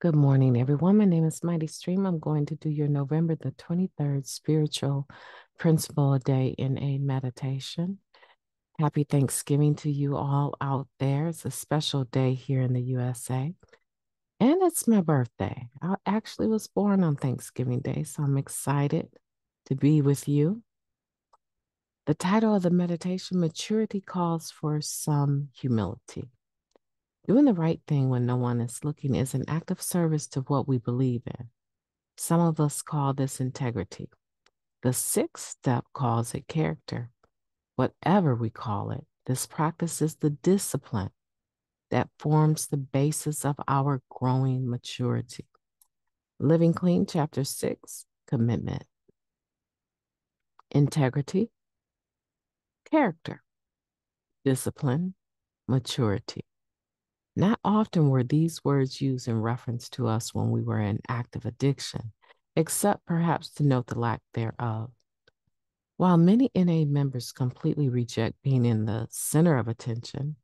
Good morning, everyone. My name is Mighty Stream. I'm going to do your November the 23rd spiritual principle a day in a meditation. Happy Thanksgiving to you all out there. It's a special day here in the USA, and it's my birthday. I actually was born on Thanksgiving Day, so I'm excited to be with you. The title of the meditation, Maturity Calls for Some Humility. Doing the right thing when no one is looking is an act of service to what we believe in. Some of us call this integrity. The sixth step calls it character. Whatever we call it, this practice is the discipline that forms the basis of our growing maturity. Living Clean, Chapter 6, Commitment. Integrity, character, discipline, maturity. Not often were these words used in reference to us when we were in active addiction, except perhaps to note the lack thereof. While many NA members completely reject being in the center of attention,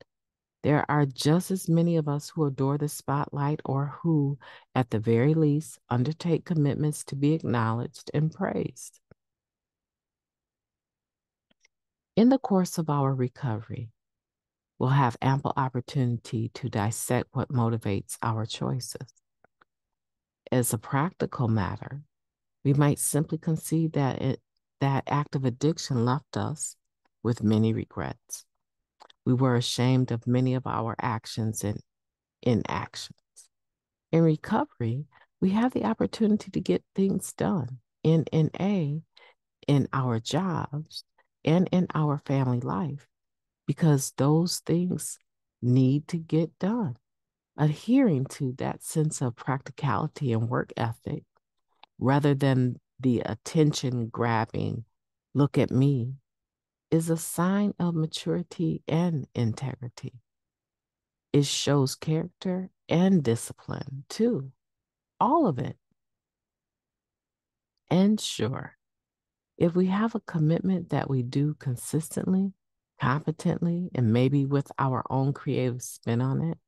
there are just as many of us who adore the spotlight or who, at the very least, undertake commitments to be acknowledged and praised. In the course of our recovery, we'll have ample opportunity to dissect what motivates our choices. As a practical matter, we might simply concede that active addiction left us with many regrets. We were ashamed of many of our actions and inactions. In recovery, we have the opportunity to get things done in NA, in our jobs, and in our family life, because those things need to get done. Adhering to that sense of practicality and work ethic, rather than the attention grabbing, look at me, is a sign of maturity and integrity. It shows character and discipline too, all of it. And sure, if we have a commitment that we do consistently, competently, and maybe with our own creative spin on it,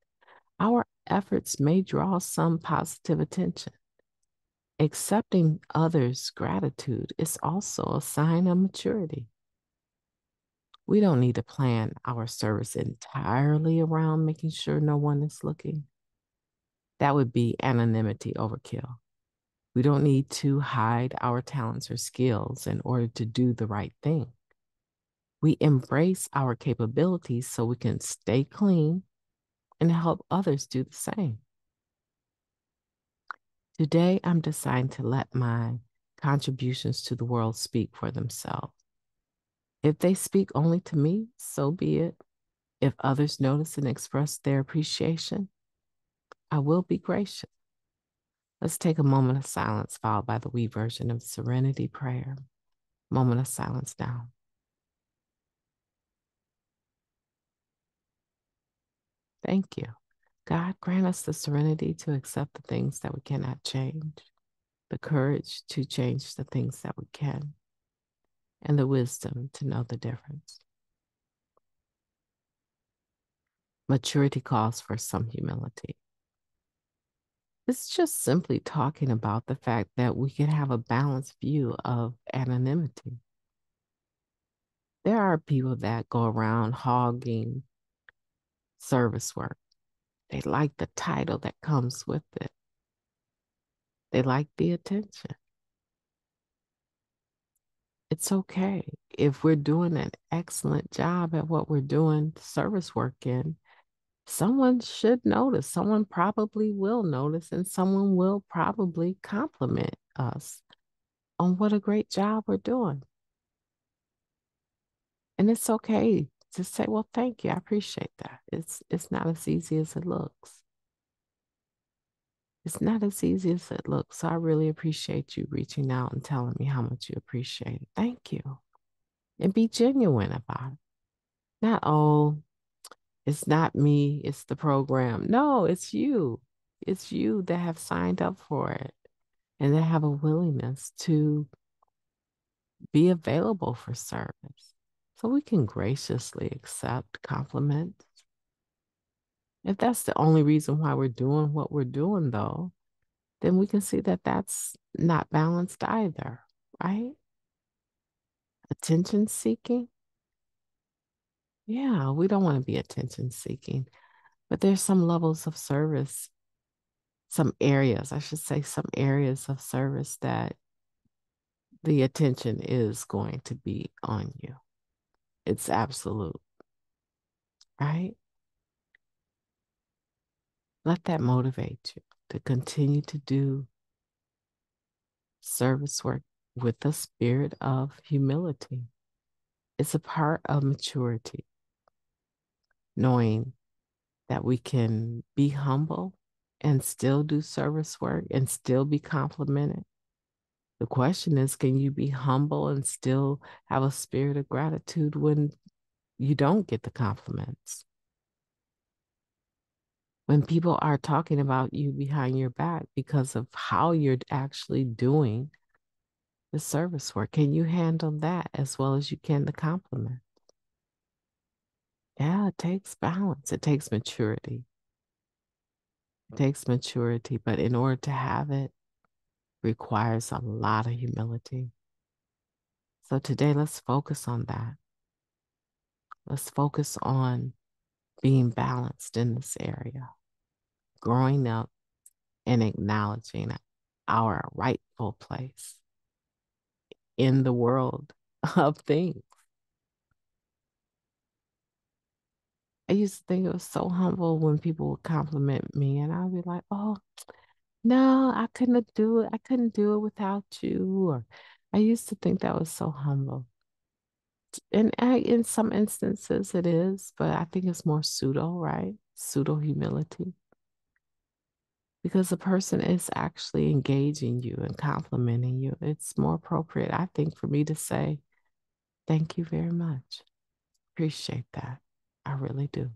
our efforts may draw some positive attention. Accepting others' gratitude is also a sign of maturity. We don't need to plan our service entirely around making sure no one is looking. That would be anonymity overkill. We don't need to hide our talents or skills in order to do the right thing. We embrace our capabilities so we can stay clean and help others do the same. Today, I'm deciding to let my contributions to the world speak for themselves. If they speak only to me, so be it. If others notice and express their appreciation, I will be gracious. Let's take a moment of silence, followed by the we version of Serenity Prayer. Moment of silence now. Thank you. God, grant us the serenity to accept the things that we cannot change, the courage to change the things that we can, and the wisdom to know the difference. Maturity calls for some humility. It's just simply talking about the fact that we can have a balanced view of anonymity. There are people that go around hogging service work. They like the title that comes with it. They like the attention. It's okay. If we're doing an excellent job at what we're doing service work in, someone should notice. Someone probably will notice, and someone will probably compliment us on what a great job we're doing. And it's okay to say, well, thank you. I appreciate that. It's not as easy as it looks. It's not as easy as it looks. So I really appreciate you reaching out and telling me how much you appreciate it. Thank you. And be genuine about it. Not, oh, it's not me, it's the program. No, it's you. It's you that have signed up for it and that have a willingness to be available for service. So we can graciously accept compliments. If that's the only reason why we're doing what we're doing, though, then we can see that that's not balanced either, right? Attention seeking. Yeah, we don't want to be attention seeking, but there's some levels of service, some areas, I should say, some areas of service that the attention is going to be on you. It's absolute, right? Let that motivate you to continue to do service work with a spirit of humility. It's a part of maturity, knowing that we can be humble and still do service work and still be complimented. The question is, can you be humble and still have a spirit of gratitude when you don't get the compliments? When people are talking about you behind your back because of how you're actually doing the service work, can you handle that as well as you can the compliment? Yeah, it takes balance. It takes maturity. It takes maturity, but in order to have it, requires a lot of humility. So today, let's focus on that. Let's focus on being balanced in this area, growing up and acknowledging our rightful place in the world of things. I used to think it was so humble when people would compliment me, and I'd be like, oh, no, I couldn't do it. I couldn't do it without you. Or I used to think that was so humble. And in some instances it is, but I think it's more pseudo, right? Pseudo humility. Because the person is actually engaging you and complimenting you. It's more appropriate, I think, for me to say, thank you very much. Appreciate that. I really do.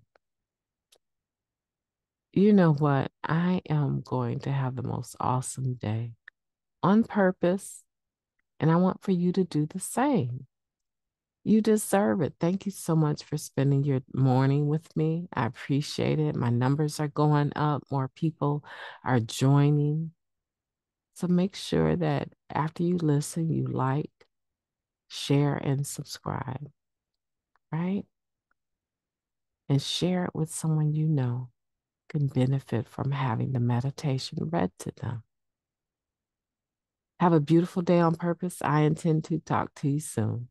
You know what? I am going to have the most awesome day on purpose, and I want for you to do the same. You deserve it. Thank you so much for spending your morning with me. I appreciate it. My numbers are going up, more people are joining. So make sure that after you listen, you like, share, and subscribe, right? And share it with someone you know can benefit from having the meditation read to them. Have a beautiful day on purpose. I intend to talk to you soon.